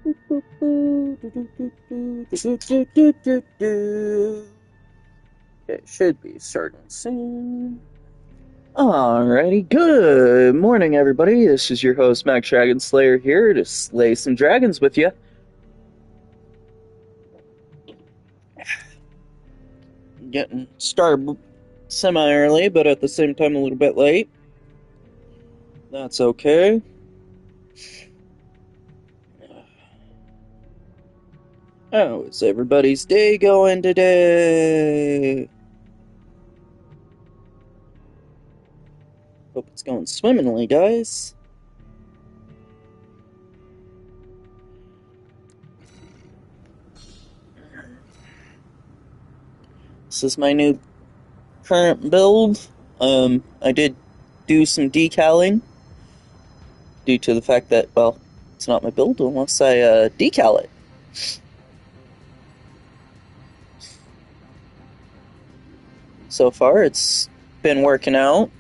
It should be starting soon. Alrighty, good morning, everybody. This is your host, Max Dragon Slayer, here to slay some dragons with you. Getting started semi early, but at the same time, a little bit late. That's okay. How is everybody's day going today? Hope it's going swimmingly, guys. This is my new current build. I did do some decaling due to the fact that, well, it's not my build unless I decal it. So far, it's been working out.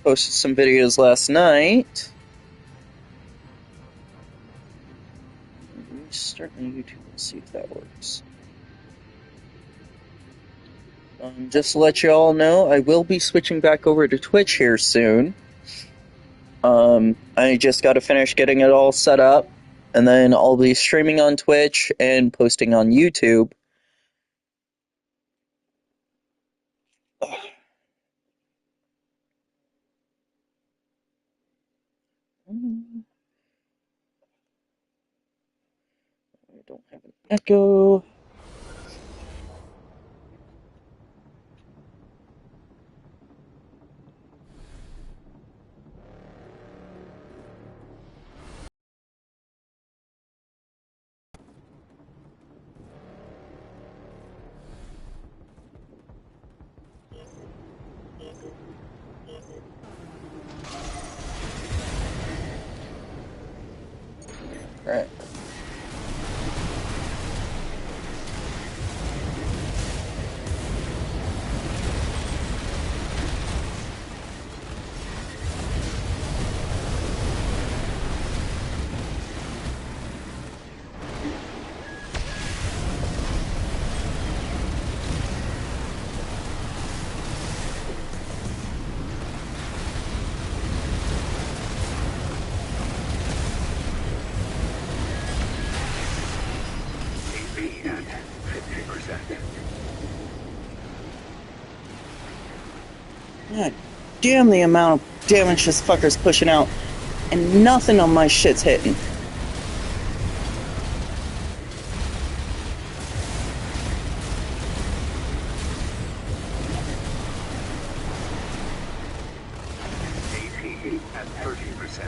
Posted some videos last night. Start on YouTube and see if that works. Just to let you all know, I will be switching back over to Twitch here soon. I just got to finish getting it all set up, and then I'll be streaming on Twitch and posting on YouTube. I don't have an echo. Right. God damn the amount of damage this fucker's pushing out, and nothing on my shit's hitting. AP at 30%.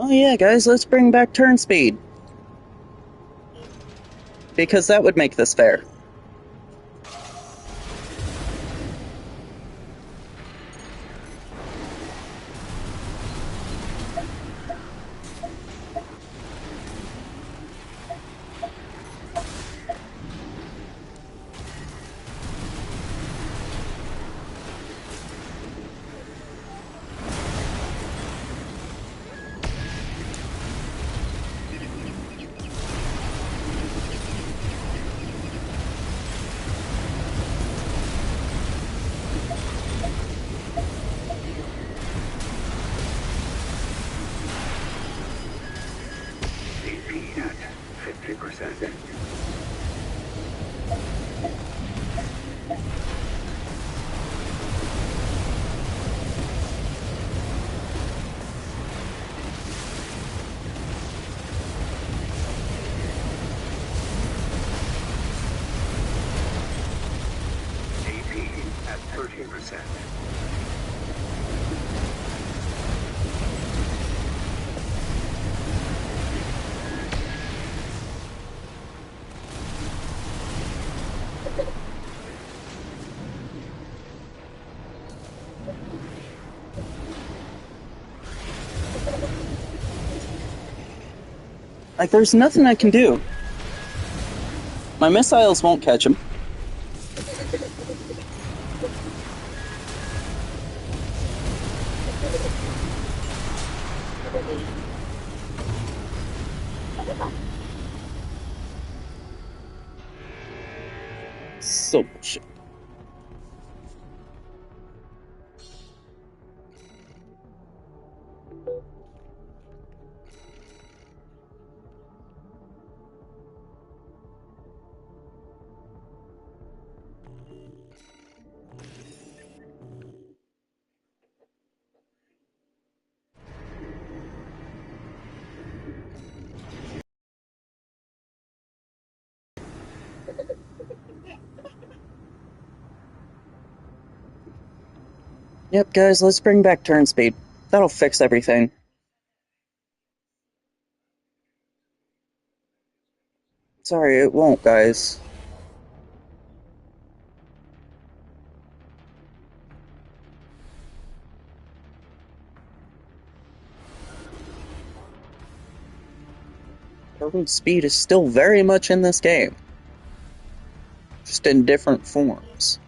Oh yeah, guys, let's bring back turn speed. Because that would make this fair. AP at 50%. AP at 30%. Like, there's nothing I can do. My missiles won't catch him. So bullshit. Yep, guys, let's bring back turn speed. That'll fix everything. Sorry, it won't, guys. Turn speed is still very much in this game. Just in different forms.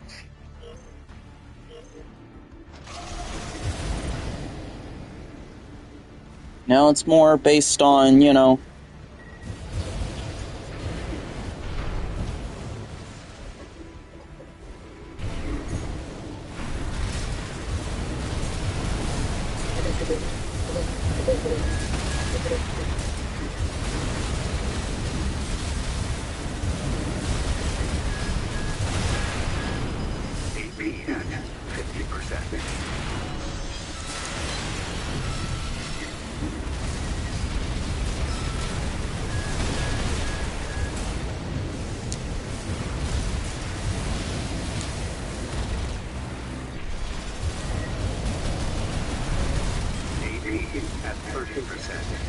Now it's more based on, you know, AP at 50%. AP at 30%.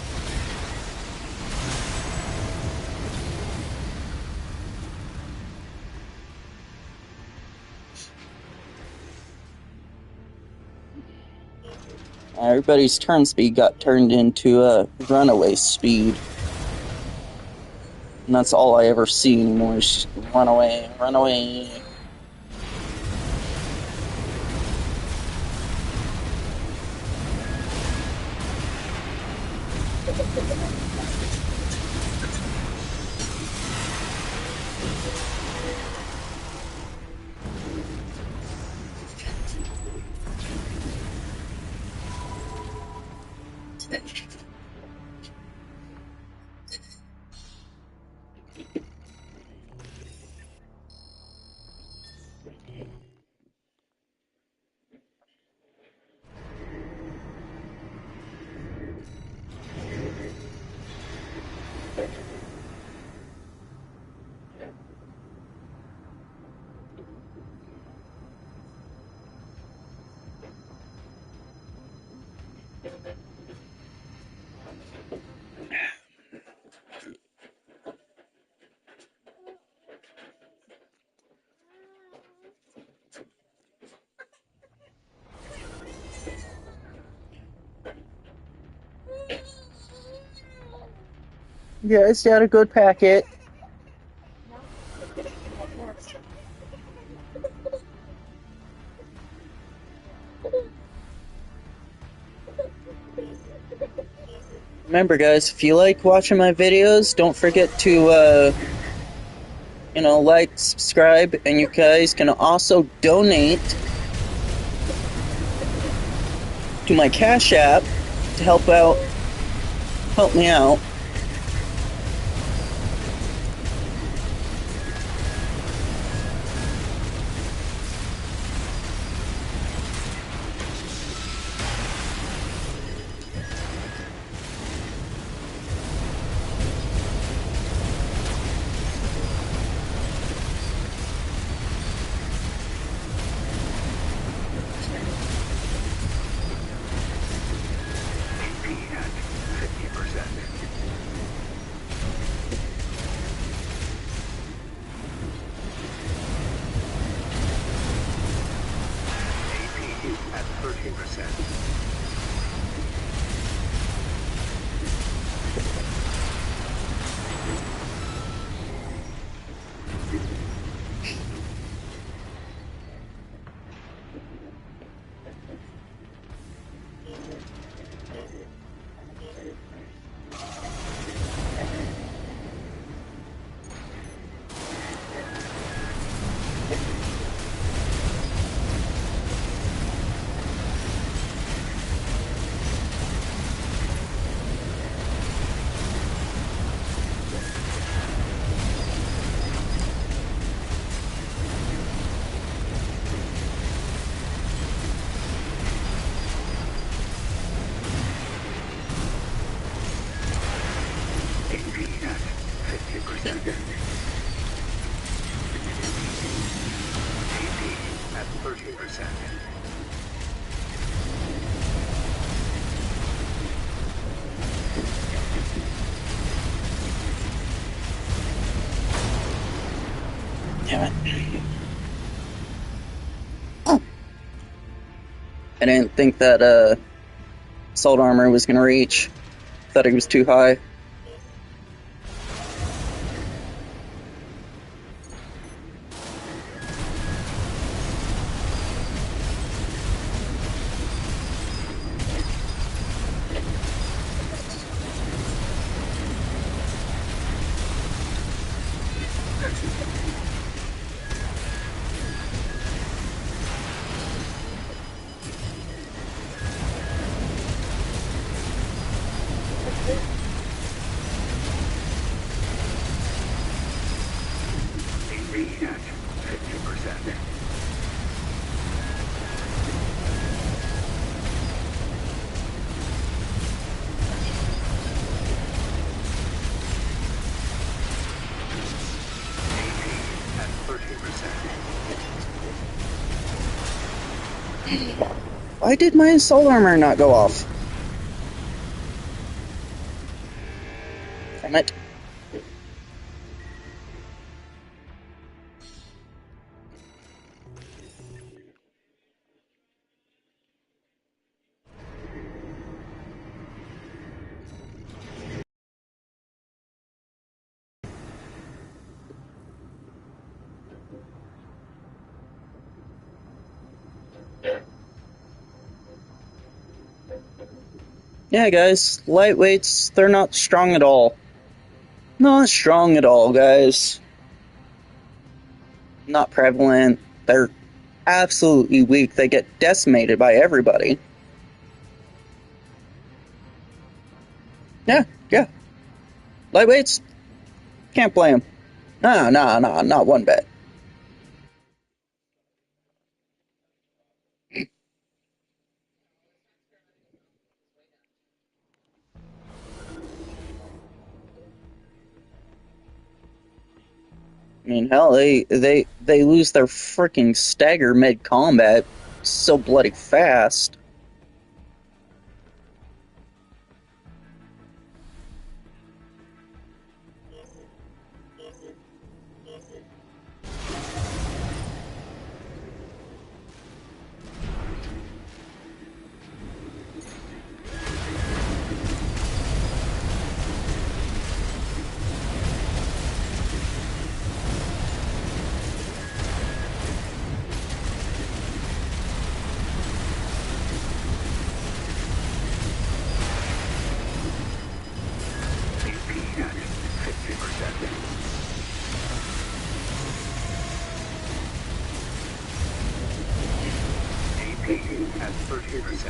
everybody's turn speed got turned into a runaway speed. And that's all I ever see anymore is runaway, runaway. Yes, got a good packet. Remember, guys, if you like watching my videos, don't forget to, you know, like, subscribe, and you guys can also donate to my Cash App to help me out. AP at 50%. AP at 30%. 50%. Damn it. I didn't think that assault armor was gonna reach. Thought it was too high. AP at 50%. AP at 30%. Why did my assault armor not go off? Damn it. Yeah, guys, lightweights, they're not strong at all. Not strong at all, guys. Not prevalent. They're absolutely weak. They get decimated by everybody. Yeah. Lightweights, can't play them. No, not one bit. I mean, hell, they lose their freaking stagger mid combat so bloody fast. AP at 50%. AP at 30%.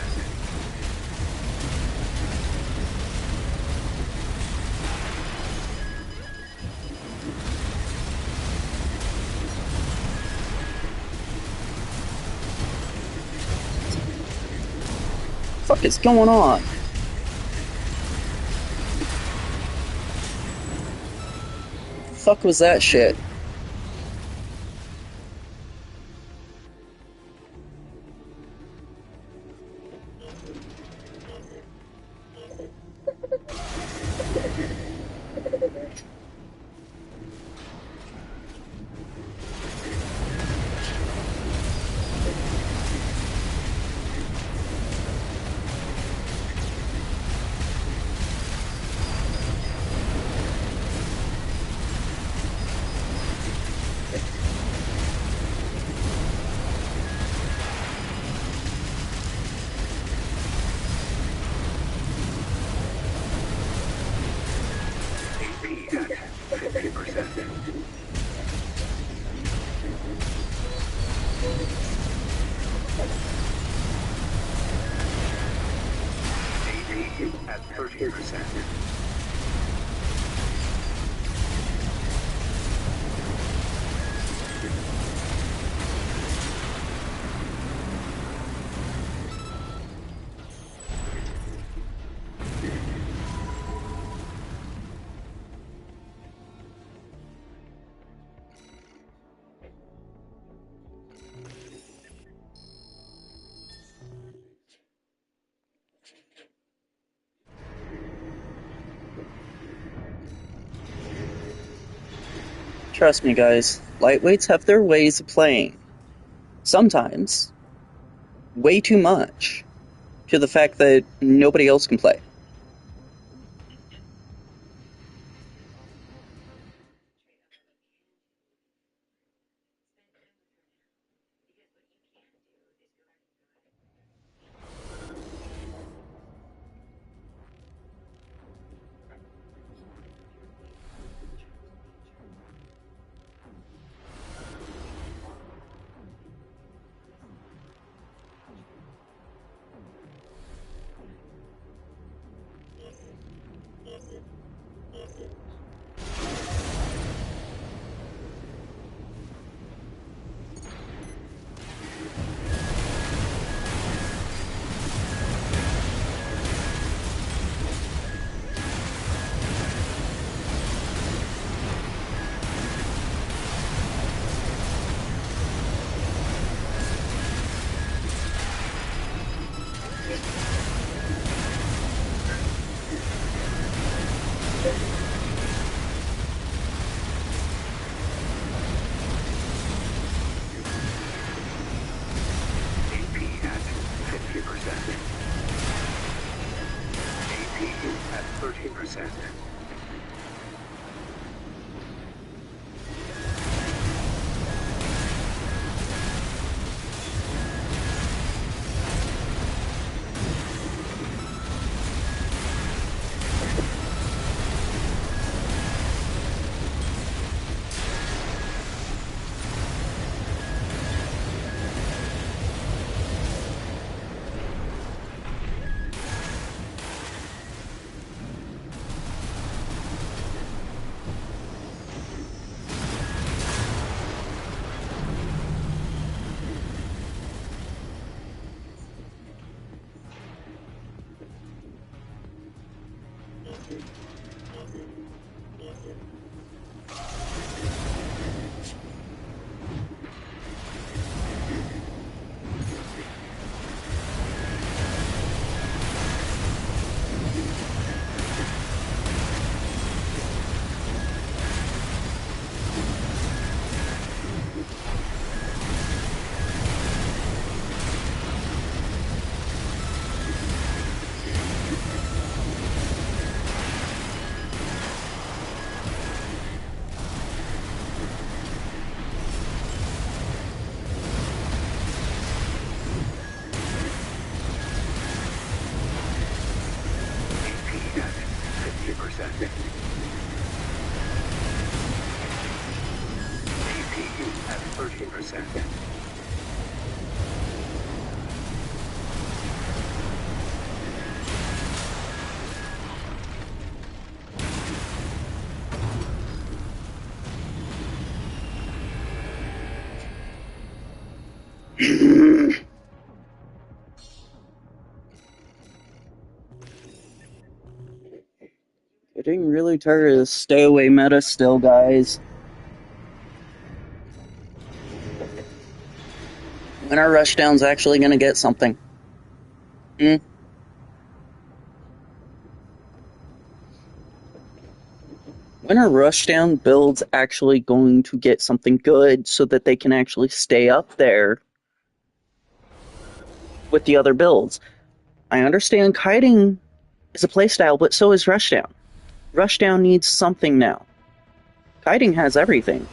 Fuck is going on? Fuck was that shit? AP at 50%. AP at 30%. Trust me, guys, lightweights have their ways of playing. Sometimes, way too much, to the fact that nobody else can play. AP at 50%. AP at 13%. AP at 50%. AP at 13%. Getting really tired of the stay away meta still, guys. When are rushdowns actually gonna get something? Hmm? When are rushdown builds actually going to get something good so that they can actually stay up there with the other builds? I understand kiting is a playstyle, but so is rushdown. Rushdown needs something now. Kiting has everything.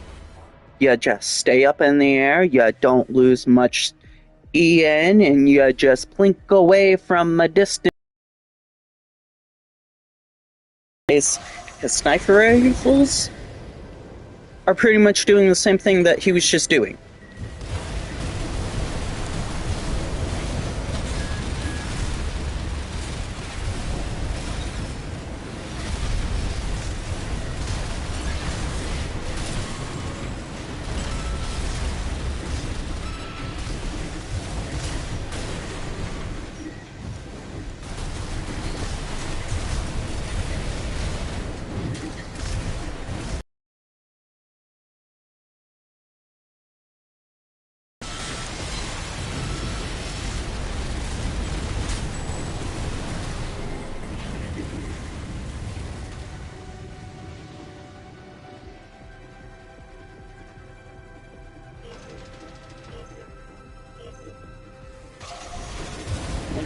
You just stay up in the air, you don't lose much EN, and you just plink away from a distance. His sniper rifles are pretty much doing the same thing that he was just doing.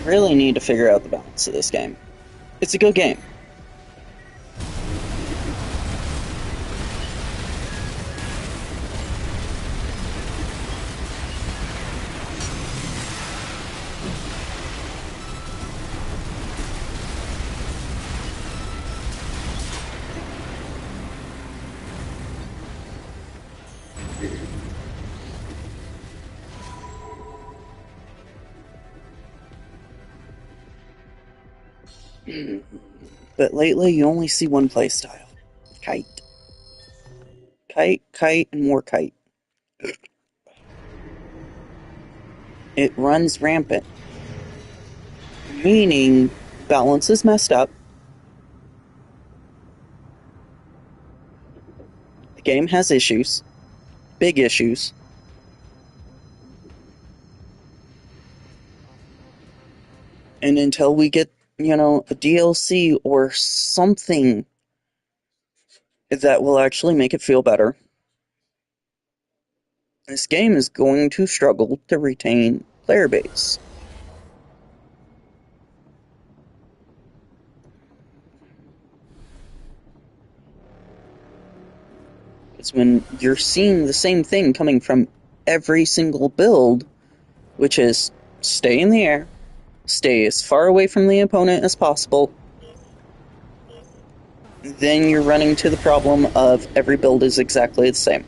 really need to figure out the balance of this game. It's a good game. But lately, you only see one playstyle. Kite. Kite, kite, and more kite. It runs rampant. Meaning, balance is messed up. The game has issues. Big issues. And until we get, a DLC or something that will actually make it feel better, this game is going to struggle to retain player base. It's when you're seeing the same thing coming from every single build, which is stay in the air, stay as far away from the opponent as possible. Then you're running into the problem of every build is exactly the same.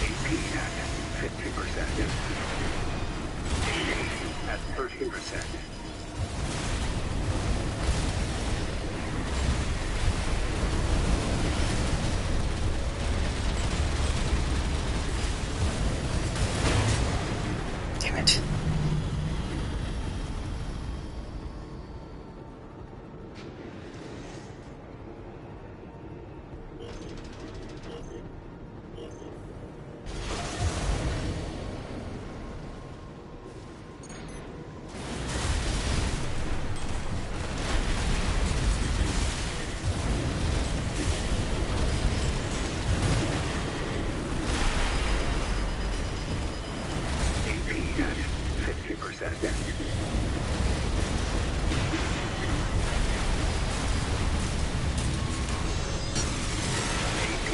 AP at 50%. AP at 13%. Damn it. AP at 50%. AP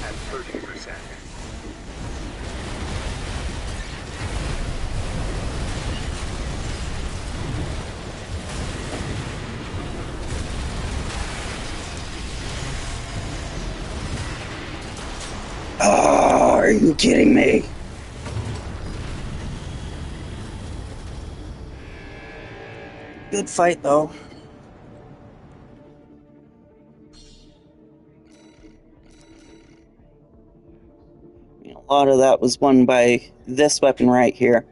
at 30%. Oh, are you kidding me? Good fight, though. A lot of that was won by this weapon right here.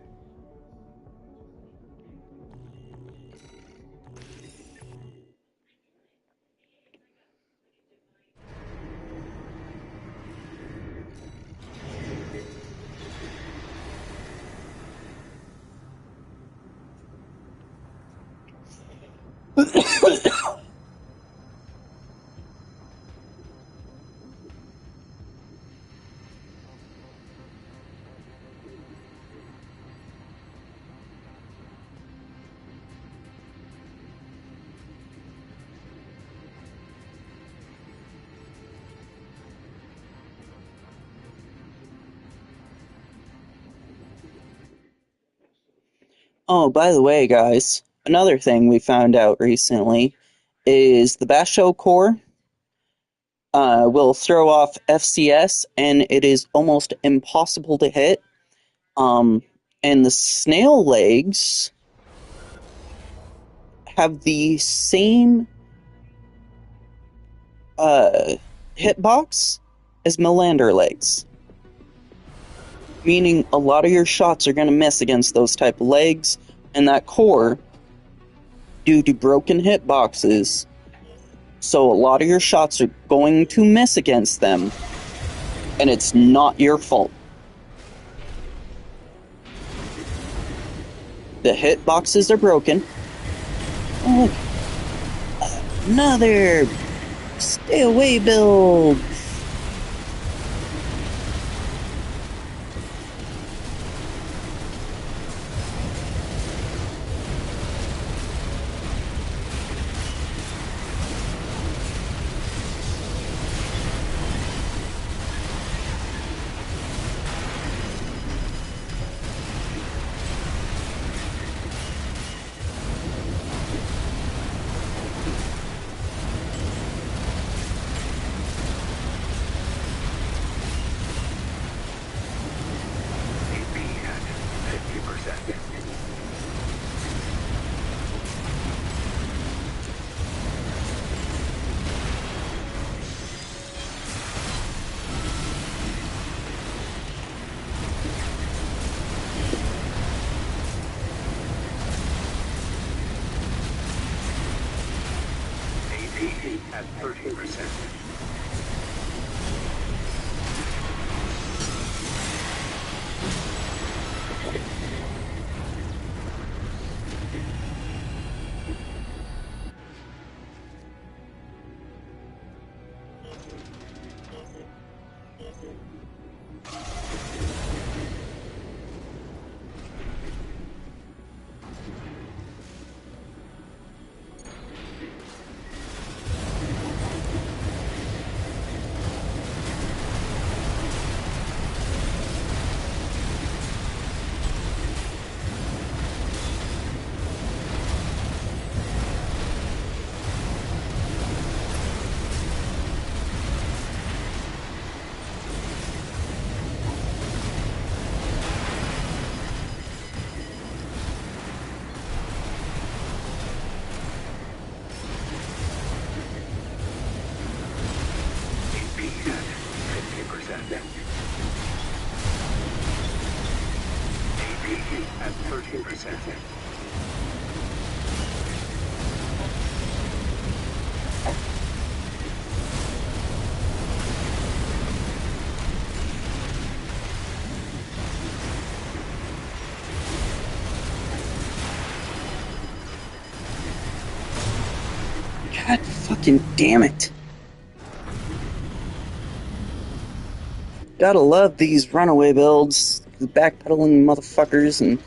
Oh, by the way, guys, another thing we found out recently is the Basho core will throw off FCS, and it is almost impossible to hit. And the snail legs have the same hitbox as Melander legs. meaning a lot of your shots are going to miss against those type of legs and that core due to broken hitboxes. So a lot of your shots are going to miss against them, and it's not your fault. The hitboxes are broken. Oh, look. Another stay away build. AP at 50%. AP at 30%. AP at 50%. AP at 30%. God fucking damn it. Gotta love these runaway builds, the backpedaling motherfuckers, and,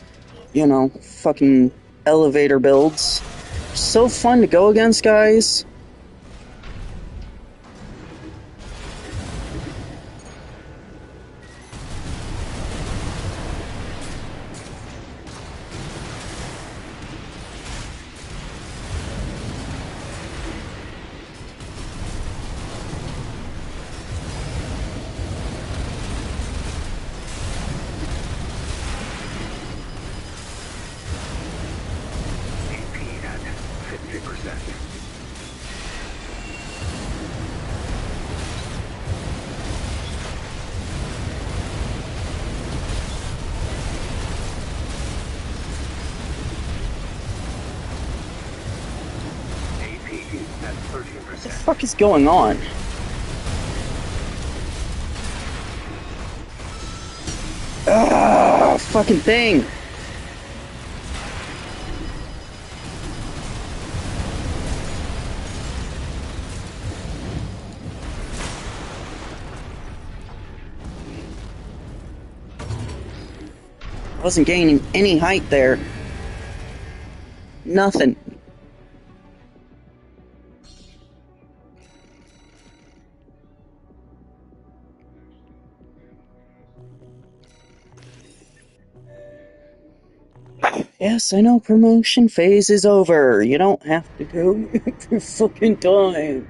fucking elevator builds. So fun to go against, guys. AP at 50%. AP at What the 30%. fuck is going on? Ah, fucking thing. I wasn't gaining any height there. Nothing. Yes, I know promotion phase is over. You don't have to go every fucking time.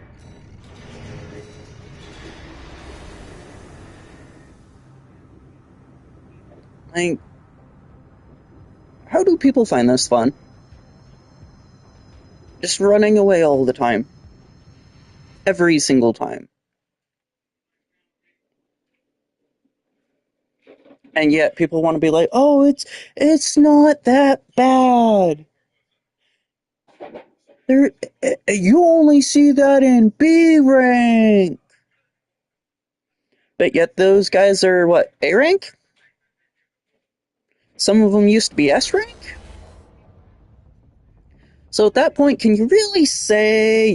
Like, how do people find this fun? Just running away all the time. Every single time. And yet people want to be like, oh, it's not that bad. There, you only see that in B rank. But yet those guys are, what, A rank? Some of them used to be S rank? So at that point, can you really say,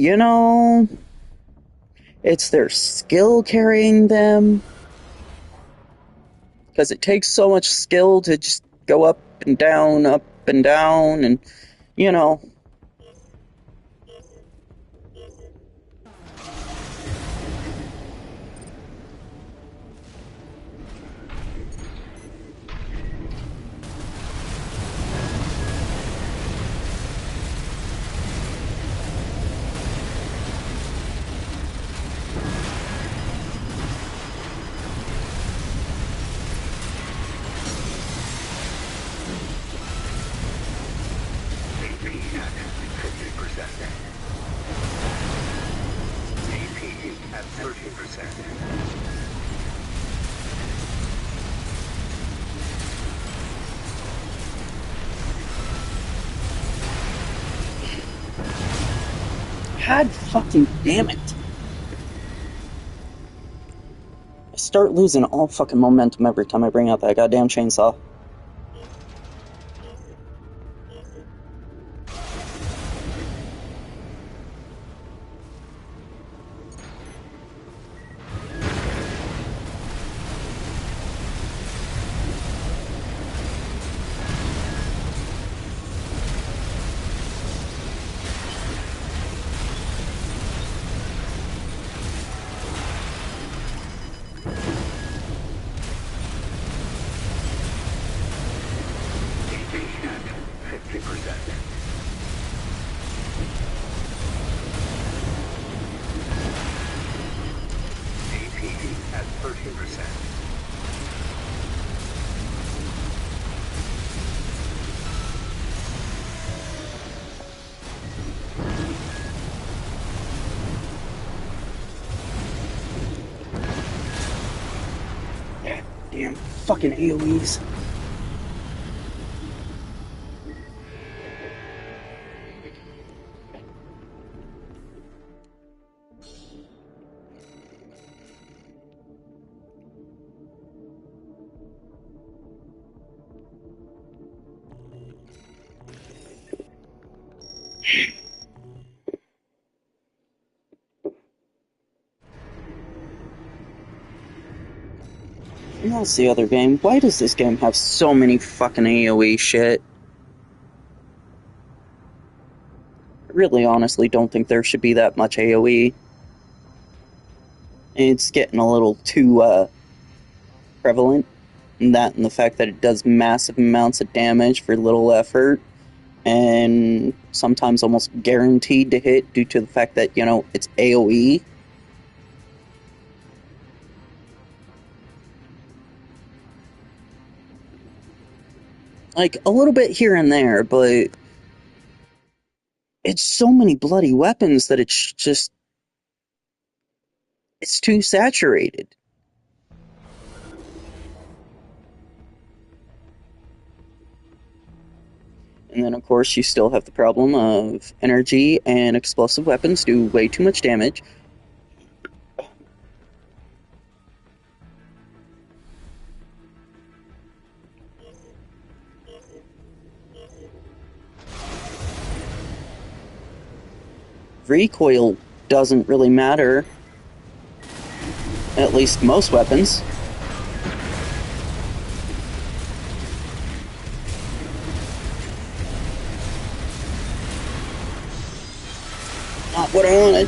it's their skill carrying them? Because it takes so much skill to just go up and down, and, you know. AP at 50%. AP at 13%. God fucking damn it. I start losing all fucking momentum every time I bring out that goddamn chainsaw. AP at 50%. AP at 13%. Damn fucking AoEs. And that's the other game. Why does this game have so many fucking AoE shit? I really honestly don't think there should be that much AoE. It's getting a little too prevalent. And that and the fact that it does massive amounts of damage for little effort. And sometimes almost guaranteed to hit due to the fact that, it's AoE. Like, a little bit here and there, but it's so many bloody weapons that it's just... it's too saturated. And then, of course, you still have the problem of energy and explosive weapons do way too much damage. Recoil doesn't really matter. At least most weapons. Not what I wanted.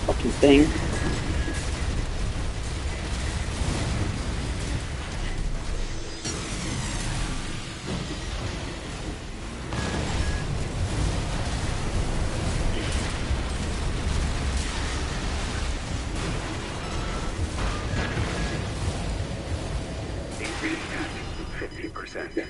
Fucking thing. AP at 50%.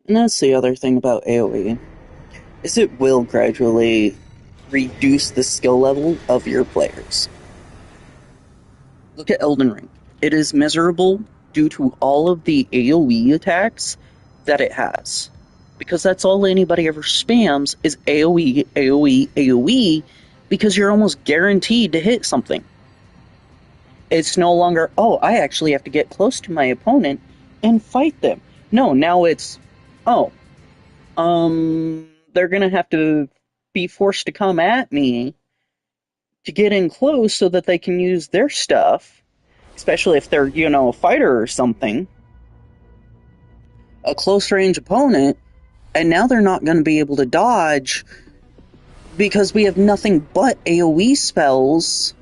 And that's the other thing about AoE, is it will gradually reduce the skill level of your players. Look at Elden Ring. It is miserable due to all of the AoE attacks that it has. Because that's all anybody ever spams is AoE, AoE, AoE, because you're almost guaranteed to hit something. It's no longer, oh, I actually have to get close to my opponent and fight them. No, now it's, oh, they're gonna have to be forced to come at me to get in close so that they can use their stuff, especially if they're, a fighter or something, a close range opponent, and now they're not going to be able to dodge because we have nothing but AoE spells.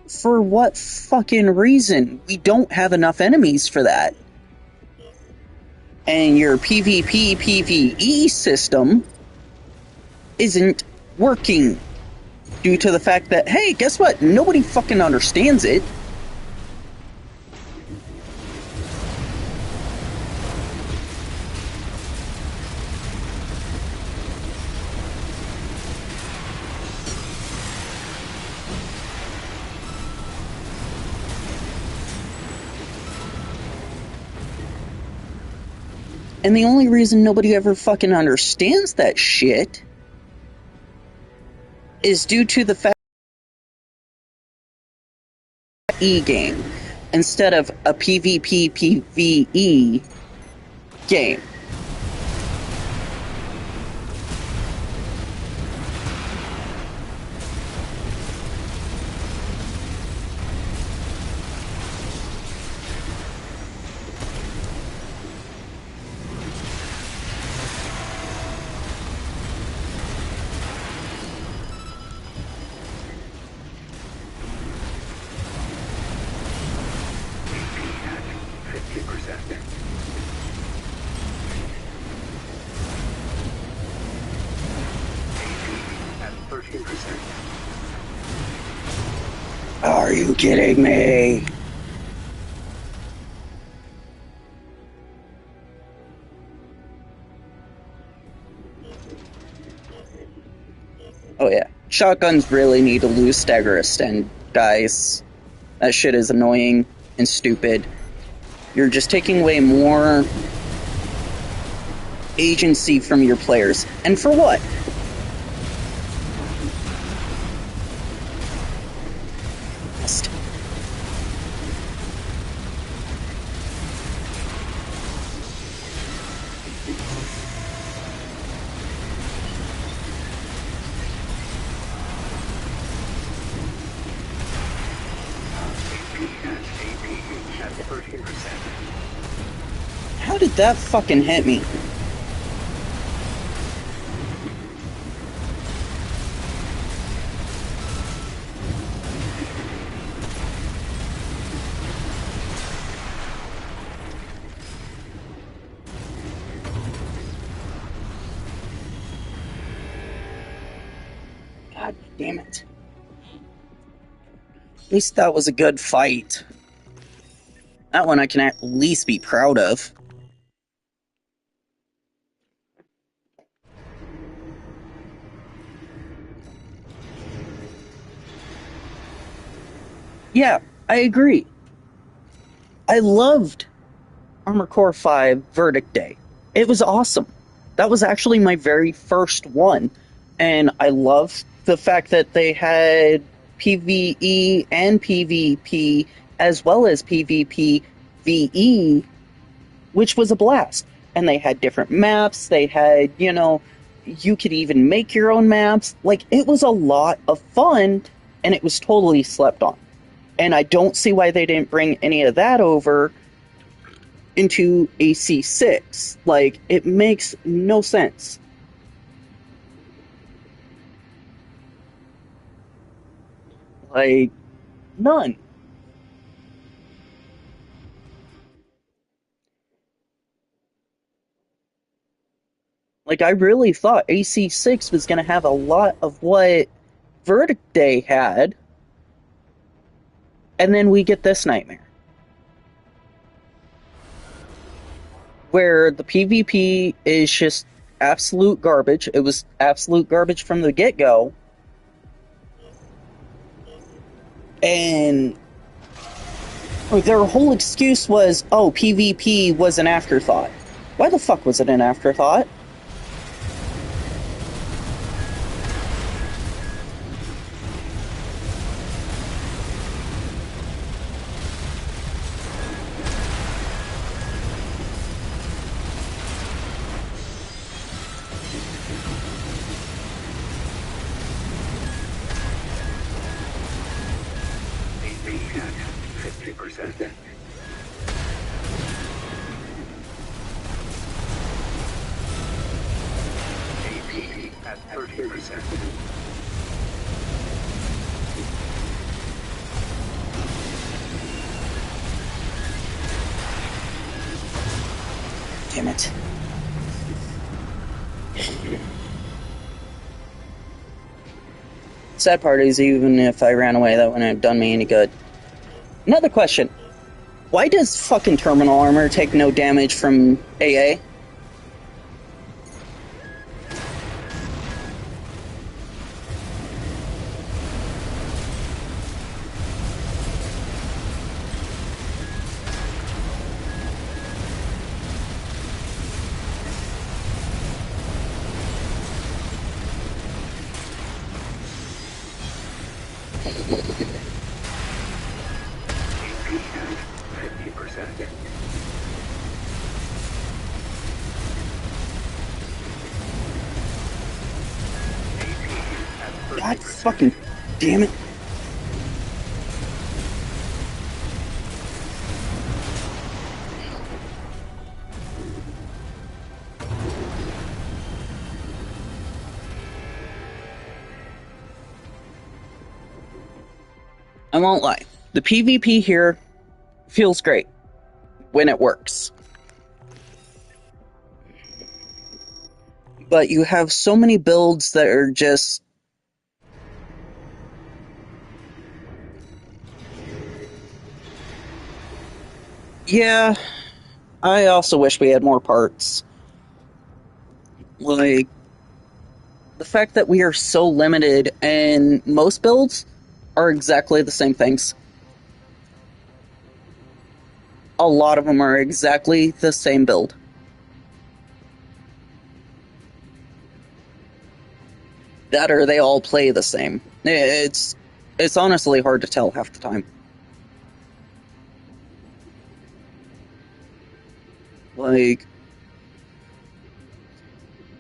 For what fucking reason? We don't have enough enemies for that. And your PvP, PvE system isn't working due to the fact that, hey, guess what? Nobody fucking understands it. And the only reason nobody ever fucking understands that shit is due to the fact game instead of a PvP PvE game. Are you kidding me? Oh yeah, shotguns really need to lose stagger extend, guys. That shit is annoying and stupid. You're just taking away more agency from your players. And for what? How did that fucking hit me? God damn it. At least that was a good fight. That one I can at least be proud of. Yeah, I agree. I loved Armored Core 5 Verdict Day. It was awesome. That was actually my very first one. And I loved the fact that they had PvE and PvP as well as PvP VE which was a blast. And they had different maps. They had, you could even make your own maps. Like, it was a lot of fun, and it was totally slept on. And I don't see why they didn't bring any of that over into AC6. Like, it makes no sense. Like, none. Like, I really thought AC6 was going to have a lot of what Verdict Day had, and then we get this nightmare. Where the PvP is just absolute garbage. It was absolute garbage from the get-go. And their whole excuse was, oh, PvP was an afterthought. Why the fuck was it an afterthought? AP at 50%. AP at 30%. Damn it. Sad part is, even if I ran away, that wouldn't have done me any good. Another question. Why does fucking terminal armor take no damage from AA? AP at 50%. AP at God 30%. fucking damn it. I won't lie. The PvP here feels great when it works. But you have so many builds that are just... Yeah, I also wish we had more parts. Like, the fact that we are so limited and most builds are exactly the same things. A lot of them are exactly the same build. That or they all play the same. It's honestly hard to tell half the time. Like,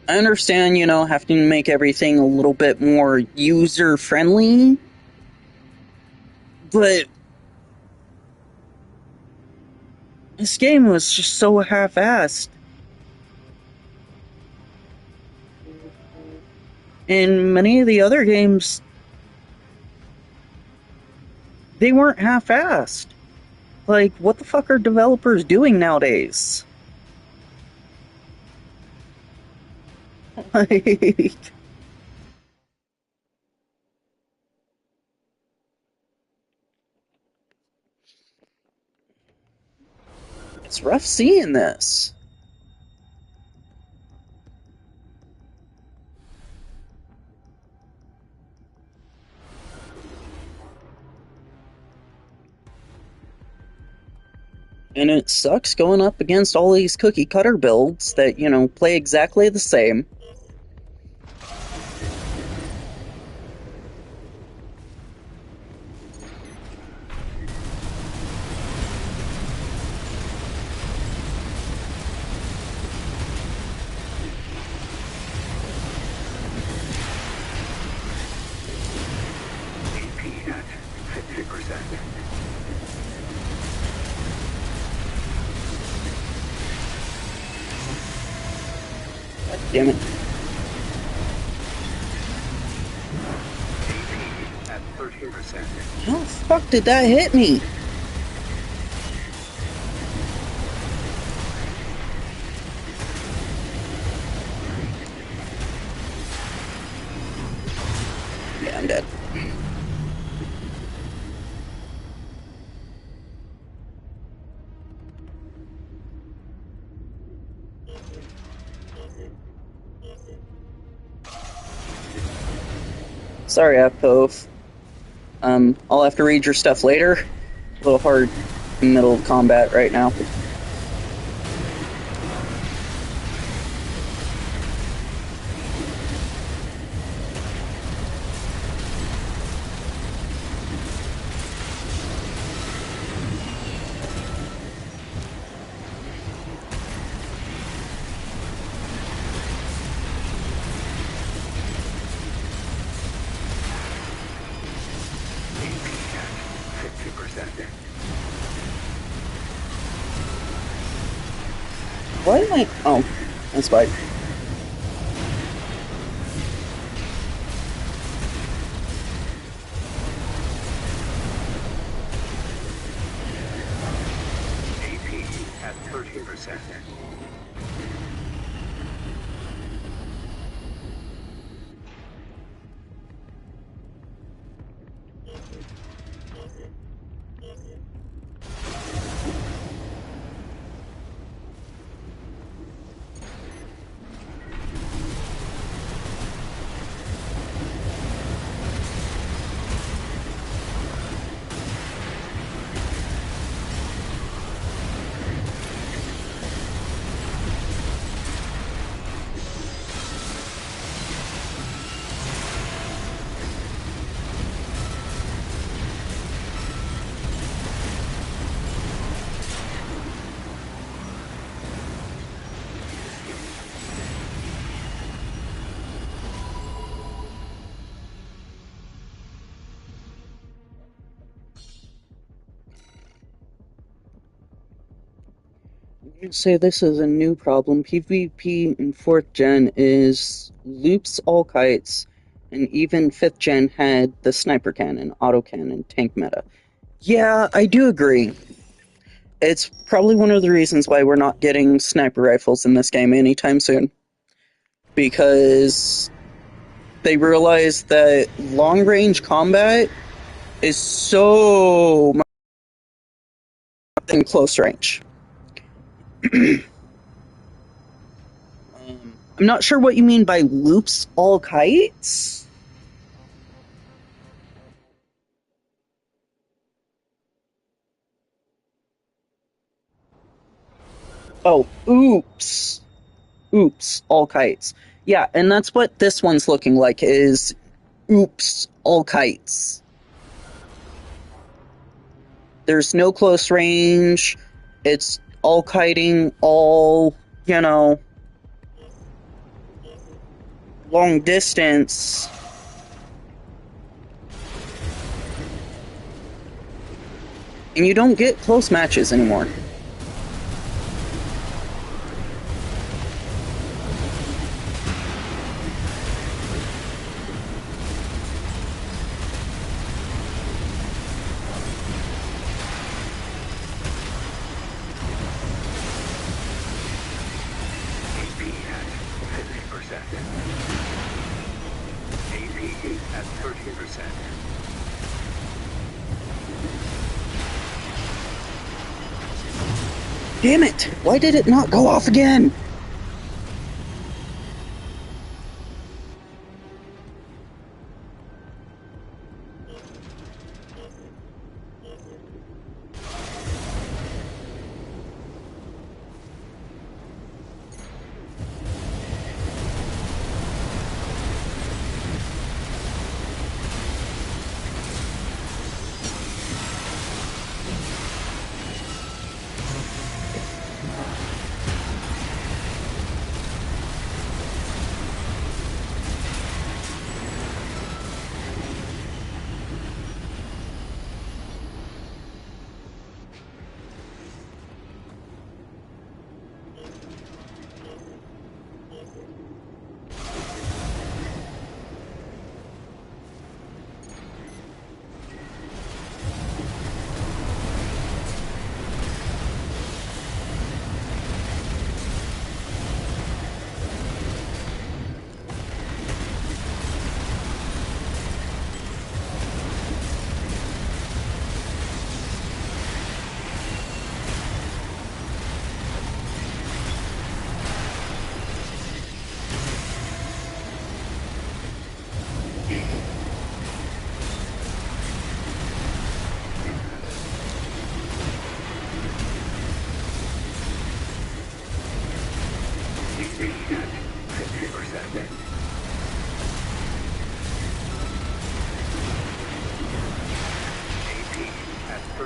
I understand, having to make everything a little bit more user friendly, but this game was just so half-assed. In many of the other games, they weren't half-assed. Like, what the fuck are developers doing nowadays? Like, it's rough seeing this. And it sucks going up against all these cookie cutter builds that, play exactly the same. Damn it. AP at 30%. How the fuck did that hit me? Yeah, I'm dead. Sorry, Apove. I'll have to read your stuff later. A little hard in the middle of combat right now. AP at 50%. Why am I... Oh, that's fine. AP at 30%. You'd say this is a new problem. PvP in 4th gen is loops all kites, and even 5th gen had the sniper cannon, autocannon, tank meta. Yeah, I do agree. It's probably one of the reasons why we're not getting sniper rifles in this game anytime soon. Because they realize that long range combat is so much than close range. I'm not sure what you mean by loops all kites. Oh, oops. Oops, all kites. Yeah, and that's what this one's looking like, is oops, all kites. There's no close range. It's all kiting, all, long distance. And you don't get close matches anymore. AP at 50%. AP at 30%. Damn it! Why did it not go off again?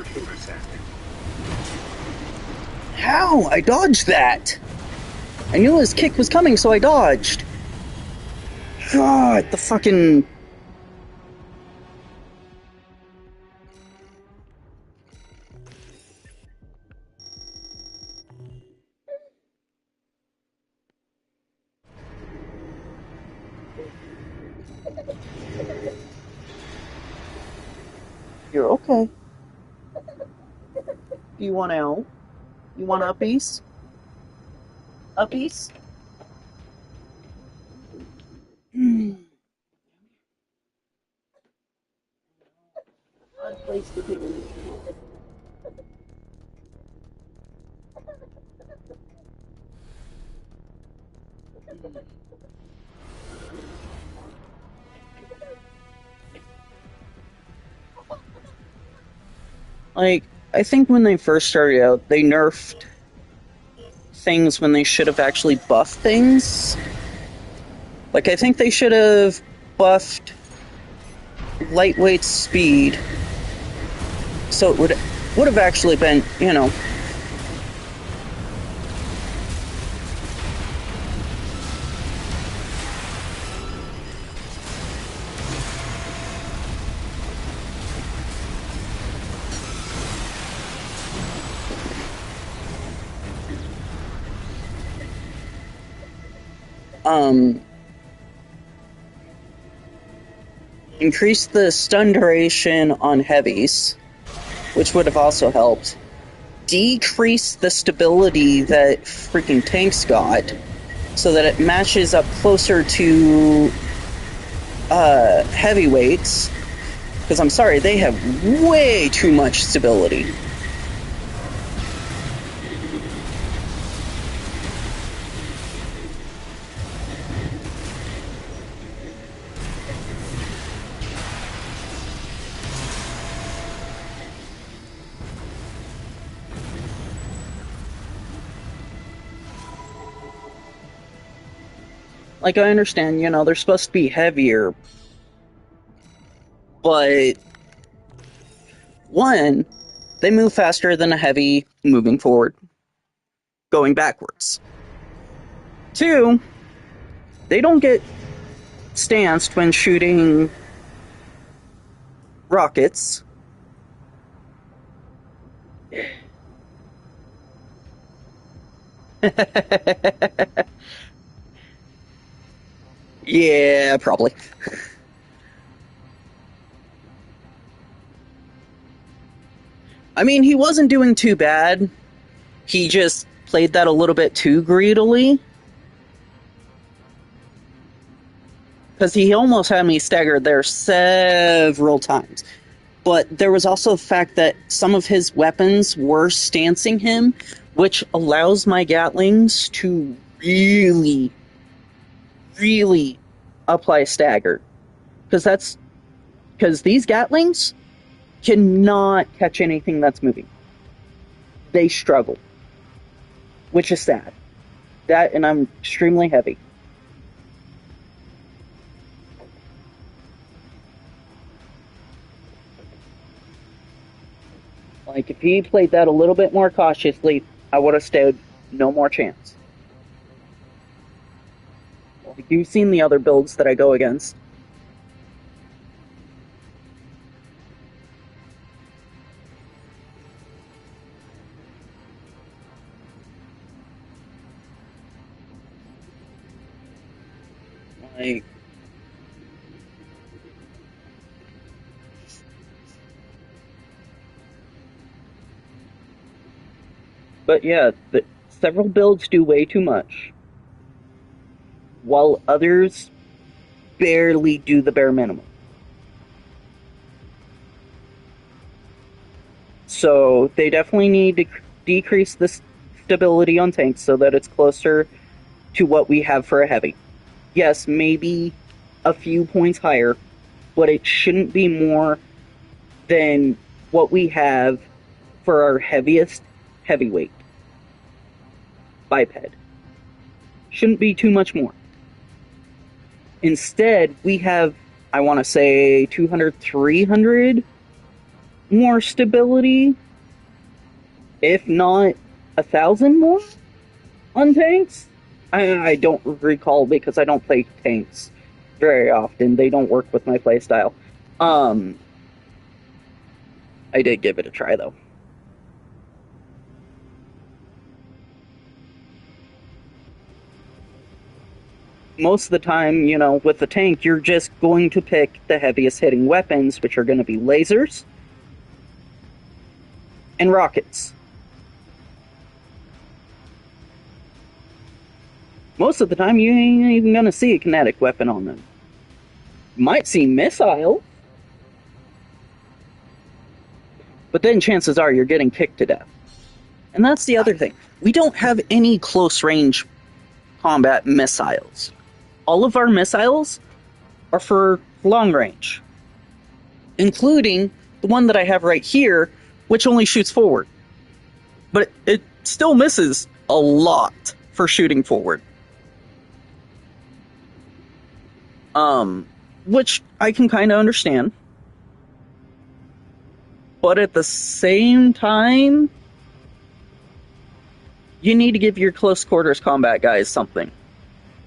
30%. How? I dodged that! I knew his kick was coming, so I dodged. God, the fucking... You're okay. You want out? You want uppies? Uppies? Odd place to pick. Like, I think when they first started out, they nerfed things when they should have actually buffed things. Like, I think they should have buffed lightweight speed, so it would have actually been, you know. Increase the stun duration on heavies, which would have also helped. Decrease the stability that freaking tanks got, so that it matches up closer to heavyweights. Because I'm sorry, they have way too much stability. Like, I understand, you know, they're supposed to be heavier, but one, they move faster than a heavy moving forward, going backwards. Two, they don't get stanced when shooting rockets. Yeah, probably. I mean, he wasn't doing too bad. He just played that a little bit too greedily. Because he almost had me staggered there several times. But there was also the fact that some of his weapons were stancing him, which allows my Gatlings to really, really apply stagger. Because these Gatlings cannot catch anything that's moving. They struggle, which is sad. That, and I'm extremely heavy. Like, if he played that a little bit more cautiously, I would have stood no more chance. Like, you've seen the other builds that I go against. Like, but yeah, several builds do way too much, while others barely do the bare minimum. So they definitely need to decrease the stability on tanks so that it's closer to what we have for a heavy. Yes, maybe a few points higher, but it shouldn't be more than what we have for our heaviest heavyweight. Biped. Shouldn't be too much more. Instead, we have, I want to say, 200, 300 more stability, if not 1,000 more on tanks. I don't recall because I don't play tanks very often. They don't work with my playstyle. I did give it a try though. Most of the time, you know, with the tank, you're just going to pick the heaviest hitting weapons, which are going to be lasers and rockets. Most of the time, you ain't even going to see a kinetic weapon on them. You might see missile, but then chances are you're getting kicked to death. And that's the other thing. We don't have any close range combat missiles. All of our missiles are for long range, including the one that I have right here, which only shoots forward. But it still misses a lot for shooting forward. Which I can kind of understand. But at the same time, you need to give your close quarters combat guys something.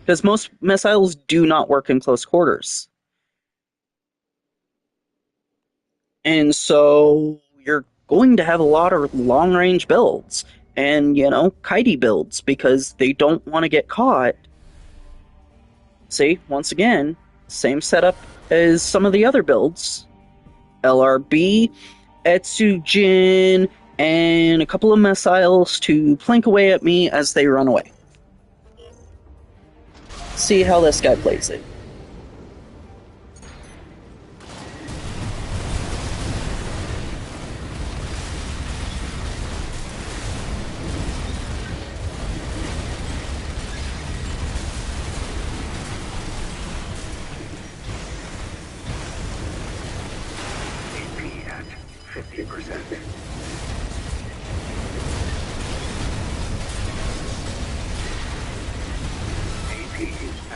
Because most missiles do not work in close quarters. And so you're going to have a lot of long-range builds. And, you know, kitey builds, because they don't want to get caught. See, once again, same setup as some of the other builds. LRB, Etsujin, and a couple of missiles to plink away at me as they run away. See how this guy plays it. AP at 50%. AP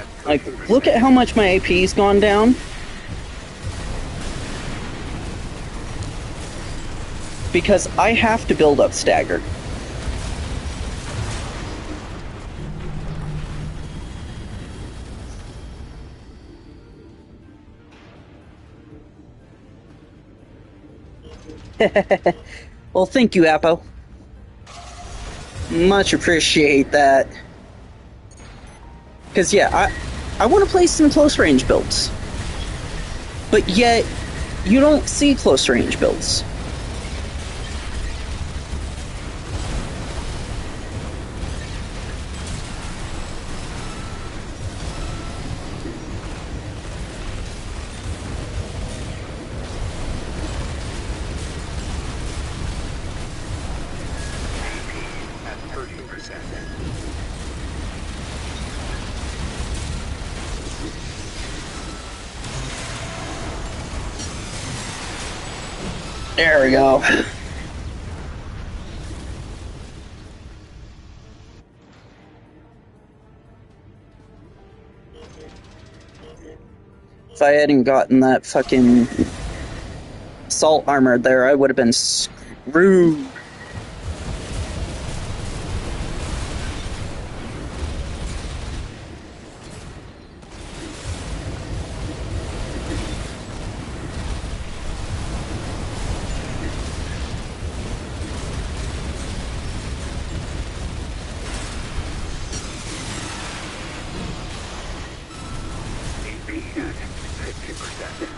at 30%. Like, look at how much my AP's gone down. Because I have to build up staggered. Well, thank you, Apo. Much appreciate that. Because, yeah, I want to play some close range builds. But yet, you don't see close range builds. At 30%. There we go. If I hadn't gotten that fucking assault armor there, I would have been screwed. AP at 50%.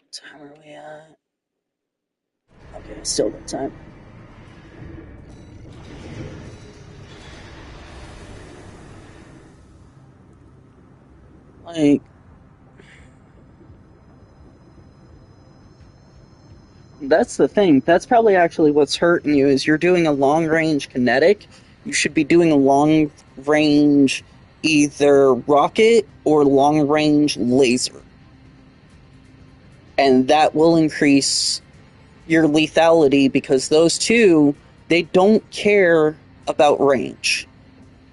What time are we at? Okay, still got time. Like, that's the thing. That's probably actually what's hurting you, is you're doing a long-range kinetic. You should be doing a long-range either rocket or long-range laser. And that will increase your lethality because those two, they don't care about range.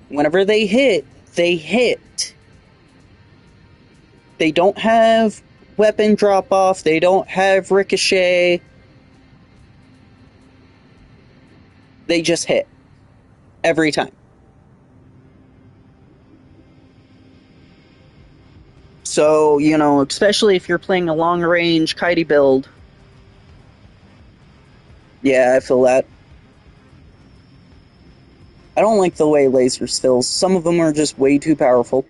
Whenever they hit, they hit. They don't have weapon drop off, they don't have ricochet. They just hit every time. So, especially if you're playing a long range kitey build. Yeah, I feel that. I don't like the way lasers feels. Some of them are just way too powerful.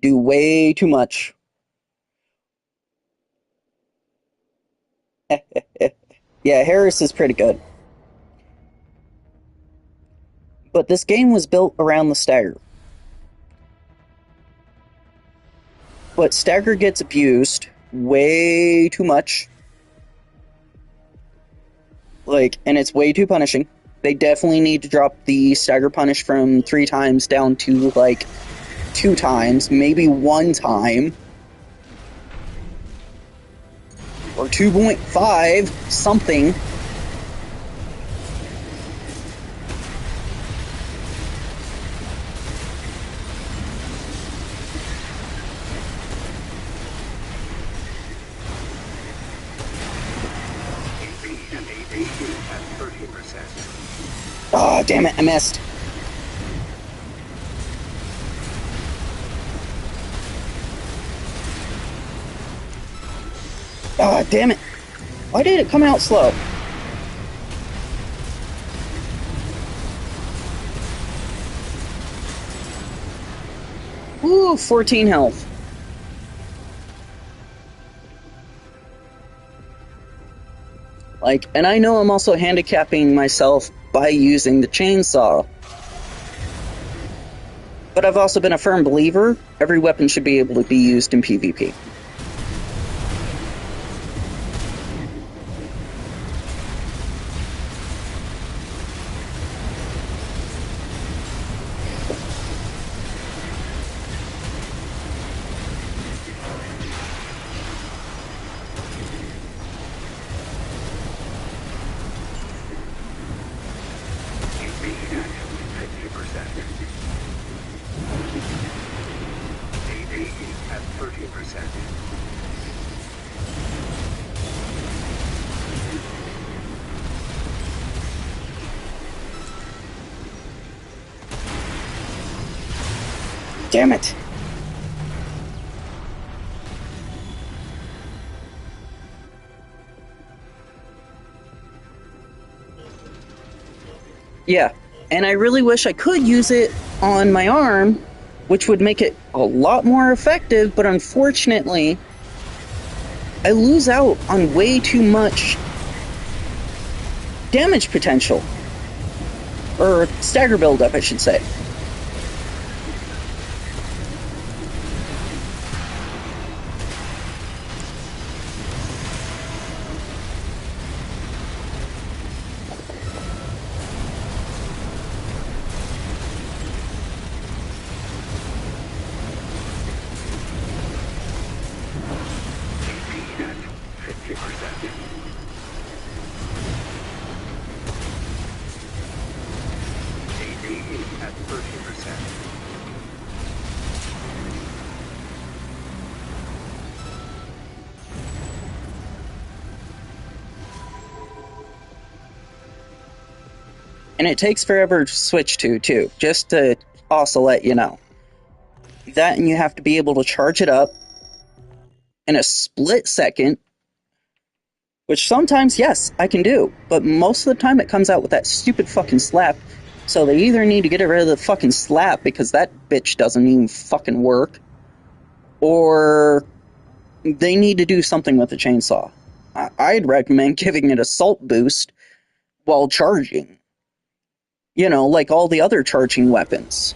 Do way too much. Yeah, Harris is pretty good. But this game was built around the stagger. But stagger gets abused way too much. And it's way too punishing. They definitely need to drop the stagger punish from 3 times down to 2 times, maybe 1 time. Or 2.5, something. Oh, damn it, I missed. Oh, damn it. Why did it come out slow? Ooh, 14 health. And I know I'm also handicapping myself by using the chainsaw. But I've also been a firm believer, every weapon should be able to be used in PvP. Damn it! Yeah, and I really wish I could use it on my arm, which would make it a lot more effective, but unfortunately, I lose out on way too much damage potential. Or stagger buildup, I should say. And it takes forever to switch to, too, just to also let you know. That, and you have to be able to charge it up in a split second, which sometimes, yes, I can do, but most of the time it comes out with that stupid fucking slap, so they either need to get rid of the fucking slap because that bitch doesn't even fucking work, or they need to do something with the chainsaw. I'd recommend giving it a salt boost while charging. Like all the other charging weapons.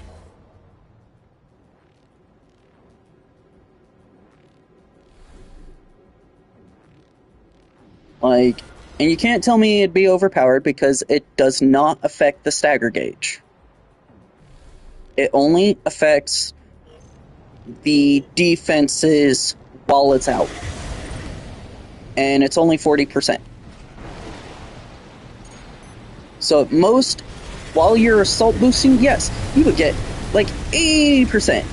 And you can't tell me it'd be overpowered because it does not affect the stagger gauge. It only affects the defenses while it's out. and it's only 40%. So at most, while you're assault boosting, yes, you would get like 80%.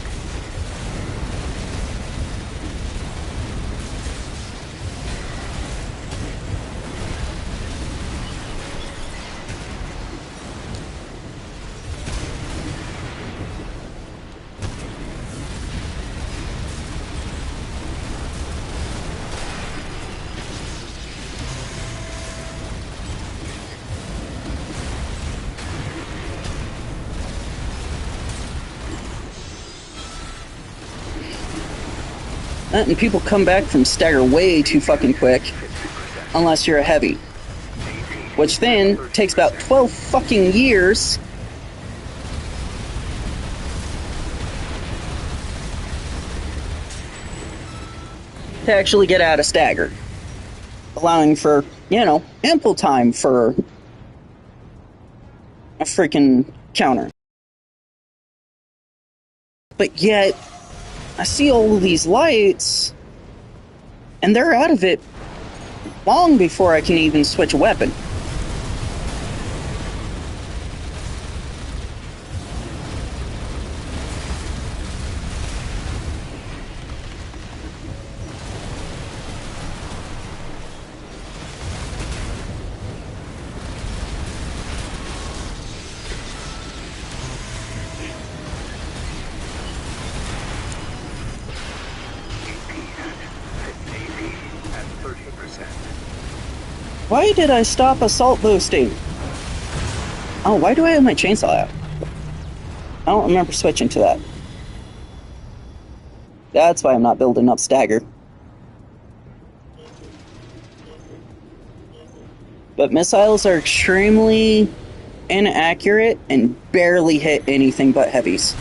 And people come back from stagger way too fucking quick, unless you're a heavy. Which then takes about 12 fucking years to actually get out of stagger. Allowing for, ample time for a freaking counter. But yet, I see all of these lights, and they're out of it long before I can even switch a weapon. Why did I stop assault boosting? Oh, why do I have my chainsaw out? I don't remember switching to that. That's why I'm not building up stagger. But missiles are extremely inaccurate and barely hit anything but heavies.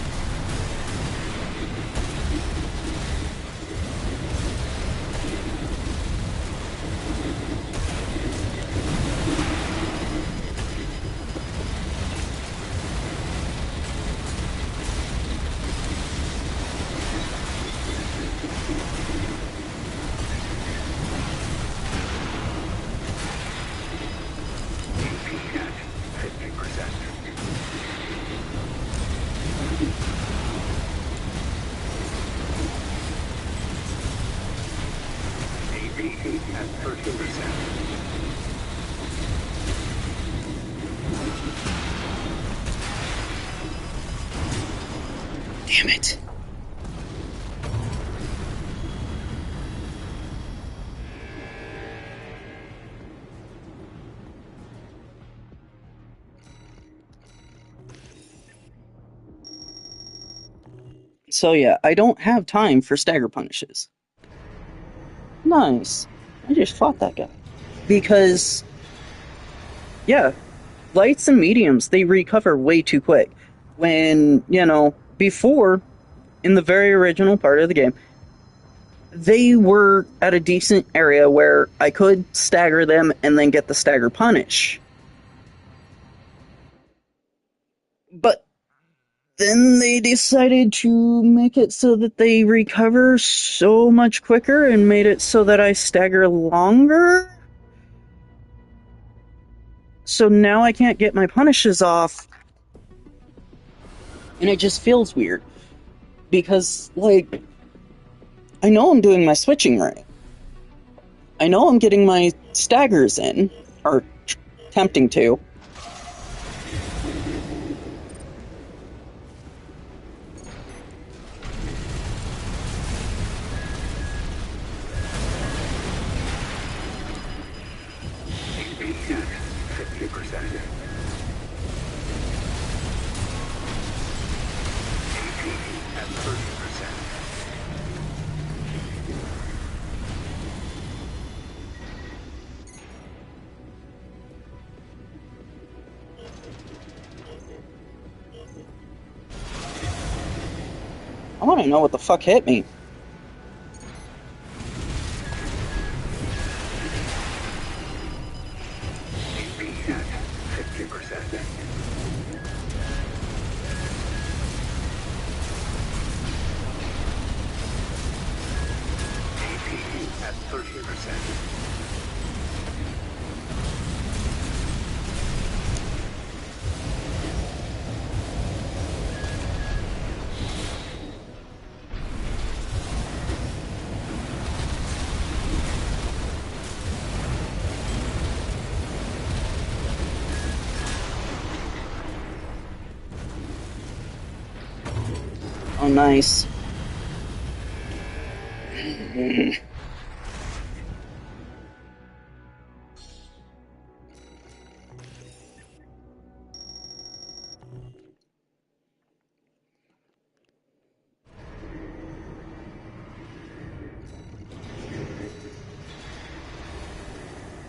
Damn it. So yeah, I don't have time for stagger punishes. Nice. I just fought that guy. Because, yeah, lights and mediums, they recover way too quick. When, before, in the very original part of the game, they were at a decent area where I could stagger them and then get the stagger punish. But then they decided to make it so that they recover so much quicker and made it so that I stagger longer. So now I can't get my punishes off. And it just feels weird. Because, I know I'm doing my switching right. I know I'm getting my staggers in, or attempting to. I want to know what the fuck hit me. at 30%. Oh, nice.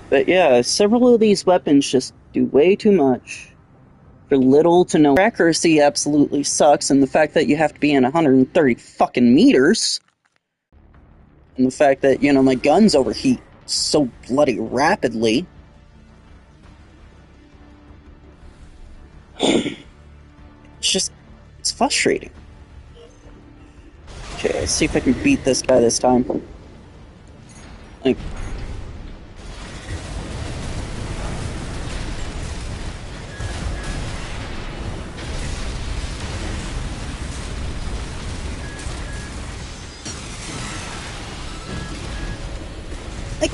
But yeah, several of these weapons just do way too much for little to no accuracy. Absolutely sucks, and the fact that you have to be in 130 fucking meters, and the fact that, you know, my guns overheat so bloody rapidly. It's frustrating. Okay, let's see if I can beat this guy this time. Like,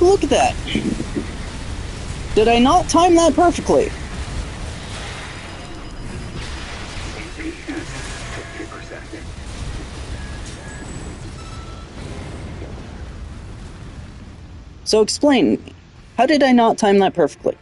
look at that! Did I not time that perfectly? AP at 50%. So explain, how did I not time that perfectly?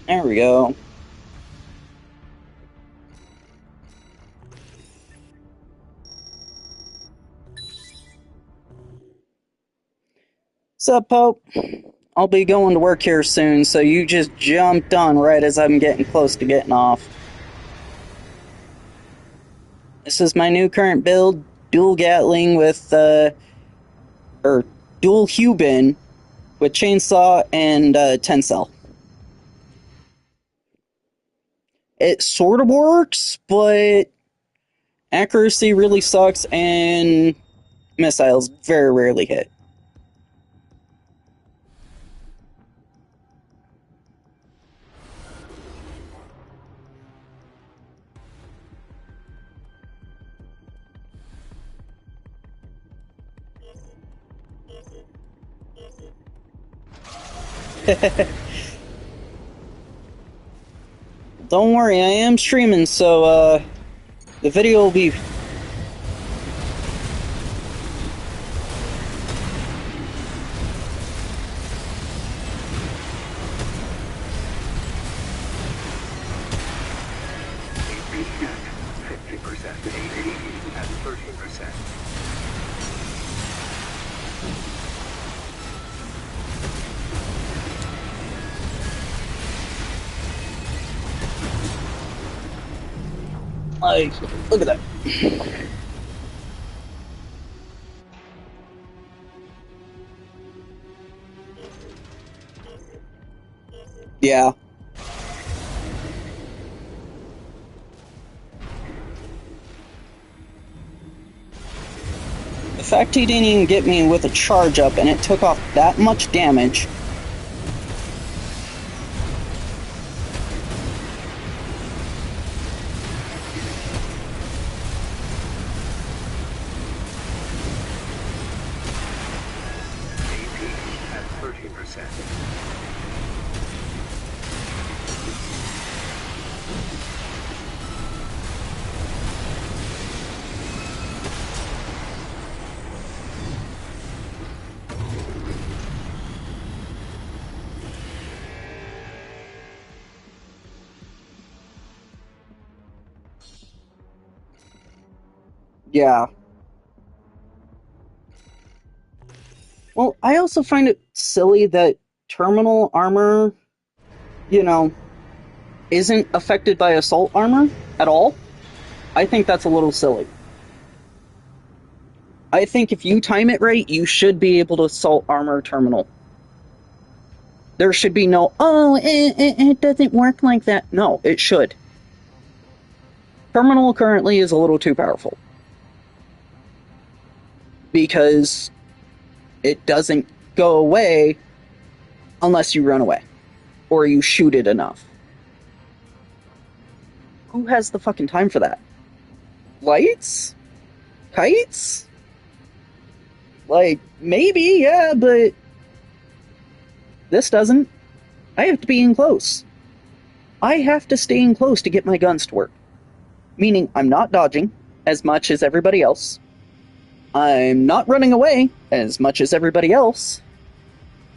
There we go. Sup, Pope? I'll be going to work here soon, so you just jumped on right as I'm getting close to getting off. This is my new current build, dual Gatling with, or dual Hubin with chainsaw and 10 cell. It sort of works, but accuracy really sucks and missiles very rarely hit. Don't worry, I am streaming, so the video will be... AP at 50%. AP at 30%. Like, look at that. Yeah. The fact he didn't even get me with a charge up and it took off that much damage. AP at 30%. Yeah. Well, I also find it silly that terminal armor, you know, isn't affected by assault armor at all. I think that's a little silly. I think if you time it right, you should be able to assault armor terminal. There should be no, it doesn't work like that. No, it should. Terminal currently is a little too powerful. Because it doesn't go away unless you run away. Or you shoot it enough. Who has the fucking time for that? Lights? Kites? Like, maybe, yeah, but this doesn't. I have to be in close. I have to stay in close to get my guns to work. Meaning I'm not dodging as much as everybody else. I'm not running away as much as everybody else.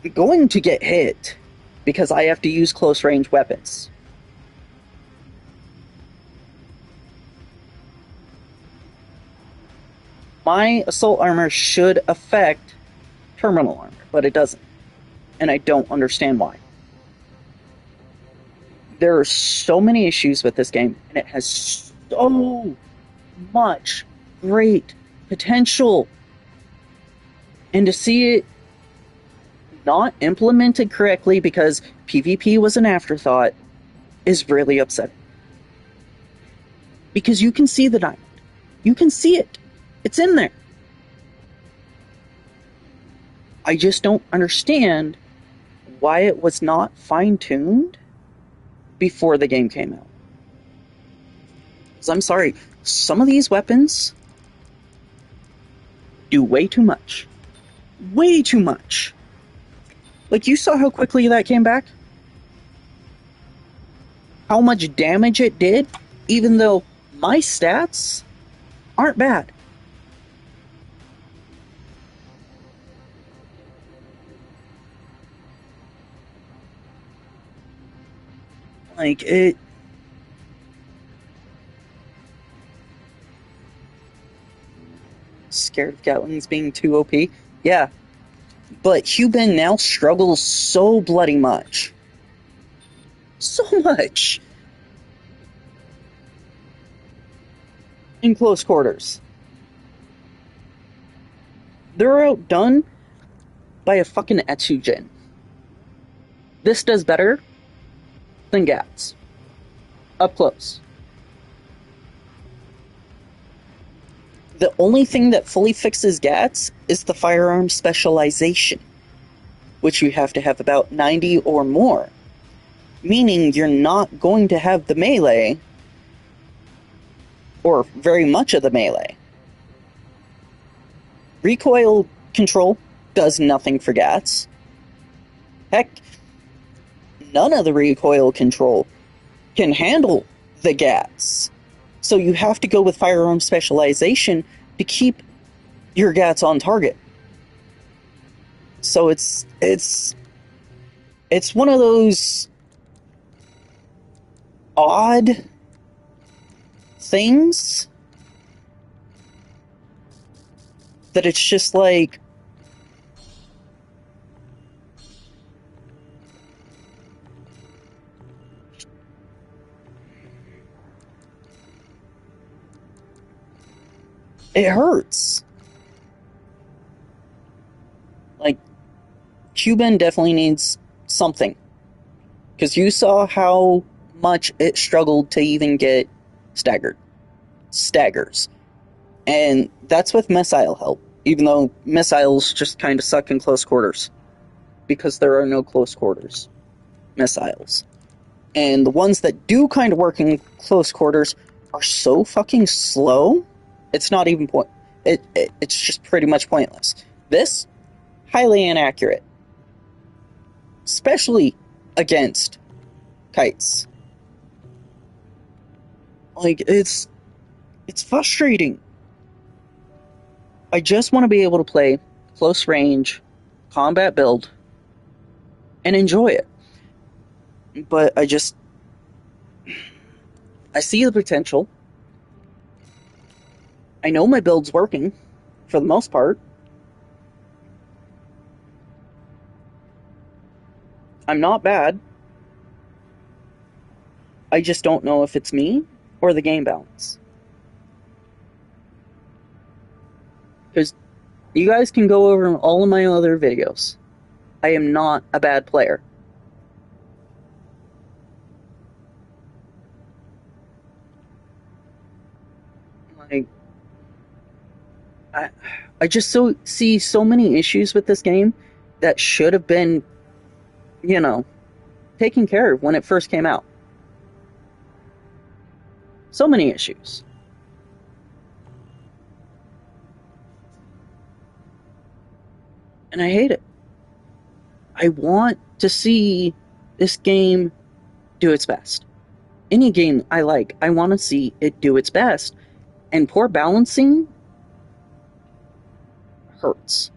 I'm going to get hit because I have to use close range weapons. My assault armor should affect terminal armor, but it doesn't. And I don't understand why. There are so many issues with this game, and it has so much great potential. And to see it not implemented correctly because PvP was an afterthought is really upsetting. Because you can see the diamond. You can see it. It's in there. I just don't understand why it was not fine-tuned before the game came out. Because I'm sorry, some of these weapons do way too much. Way too much. Like, you saw how quickly that came back? How much damage it did, even though my stats aren't bad. Like, it... Scared of Gatlings being too OP? Yeah. But Hubin now struggles so bloody much. So much. In close quarters. They're outdone by a fucking Etsujin. This does better than Gats. Up close. The only thing that fully fixes Gats is the firearm specialization, which you have to have about 90 or more, meaning you're not going to have the melee, or very much of the melee. Recoil control does nothing for Gats. Heck, none of the recoil control can handle the Gats. So you have to go with firearm specialization to keep your Gats on target. So it's one of those odd things that it's just like, it hurts. Like, Cuban definitely needs something. Because you saw how much it struggled to even get staggers. And that's with missile help. Even though missiles just kind of suck in close quarters. Because there are no close quarters missiles. And the ones that do kind of work in close quarters are so fucking slow. It's not even it's just pretty much pointless. This, highly inaccurate. Especially against kites. Like, it's frustrating. I just want to be able to play close range combat build and enjoy it. But I see the potential. I know my build's working, for the most part. I'm not bad. I just don't know if it's me or the game balance. Because You guys can go over all of my other videos. I am not a bad player. Like, I just see so many issues with this game that should have been, taken care of when it first came out. So many issues. And I hate it. I want to see this game do its best. Any game I like, I want to see it do its best. And poor balancing hurts.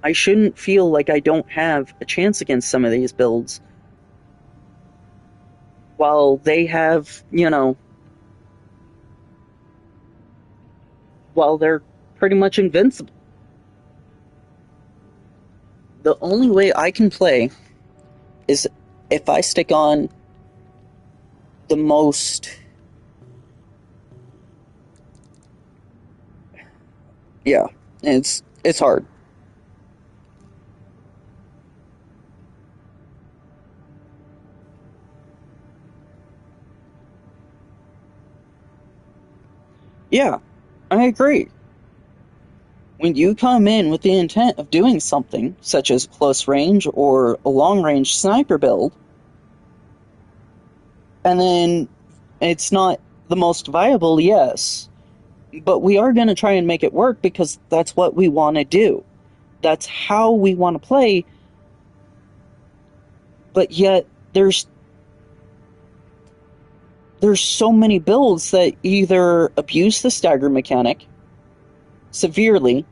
I shouldn't feel like I don't have a chance against some of these builds, while they have, while they're pretty much invincible. The only way I can play is if I stick on the most... Yeah, it's hard. Yeah, I agree. When you come in with the intent of doing something, such as close range or a long range sniper build, and then it's not the most viable, yes, but we are going to try and make it work because that's what we want to do. That's how we want to play, but yet there's so many builds that either abuse the stagger mechanic severely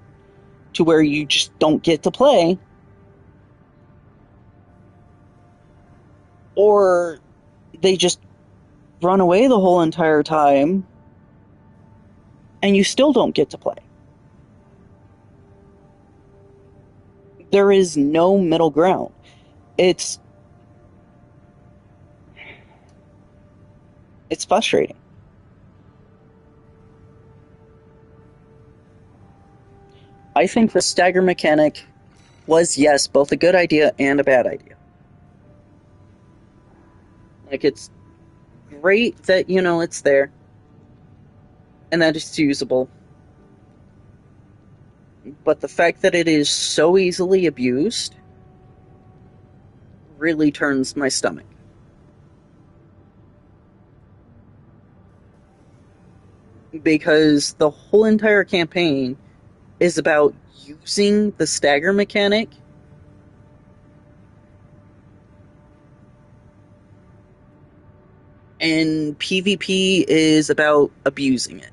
to where you just don't get to play, or they just run away the whole entire time and you still don't get to play. There is no middle ground. It's frustrating. I think the stagger mechanic was, yes, both a good idea and a bad idea. Like, it's great that, it's there and that it's usable. But the fact that it is so easily abused really turns my stomach. Because the whole entire campaign is about using the stagger mechanic and PvP is about abusing it.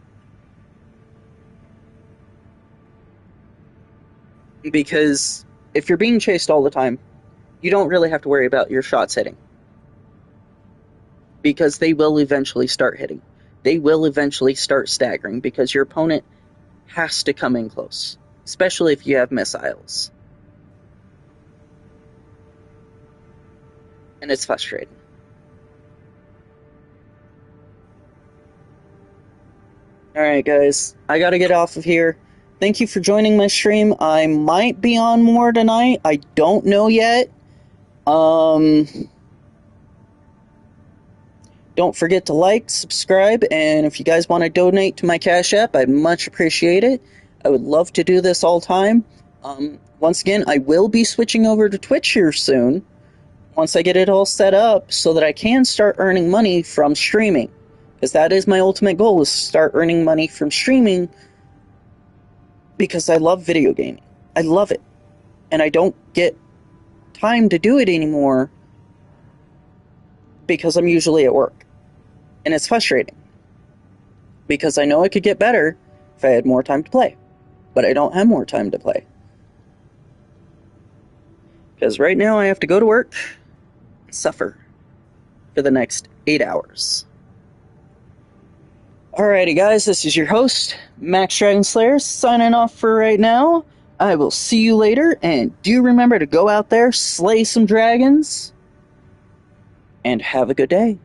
Because if you're being chased all the time, you don't really have to worry about your shots hitting. Because they will eventually start hitting. They will eventually start staggering because your opponent has to come in close, especially if you have missiles. And it's frustrating. Alright guys, I gotta get off of here. Thank you for joining my stream. I might be on more tonight. I don't know yet. Don't forget to like, subscribe, and if you guys want to donate to my Cash App, I'd much appreciate it. I would love to do this all time. Once again, I will be switching over to Twitch here soon, once I get it all set up, so that I can start earning money from streaming. Because that is my ultimate goal, is to start earning money from streaming, because I love video gaming. I love it. And I don't get time to do it anymore, because I'm usually at work. And it's frustrating, because I know I could get better if I had more time to play, but I don't have more time to play. Because right now I have to go to work and suffer for the next 8 hours. Alrighty guys, this is your host, Max Dragonslayer, signing off for right now. I will see you later, and do remember to go out there, slay some dragons, and have a good day.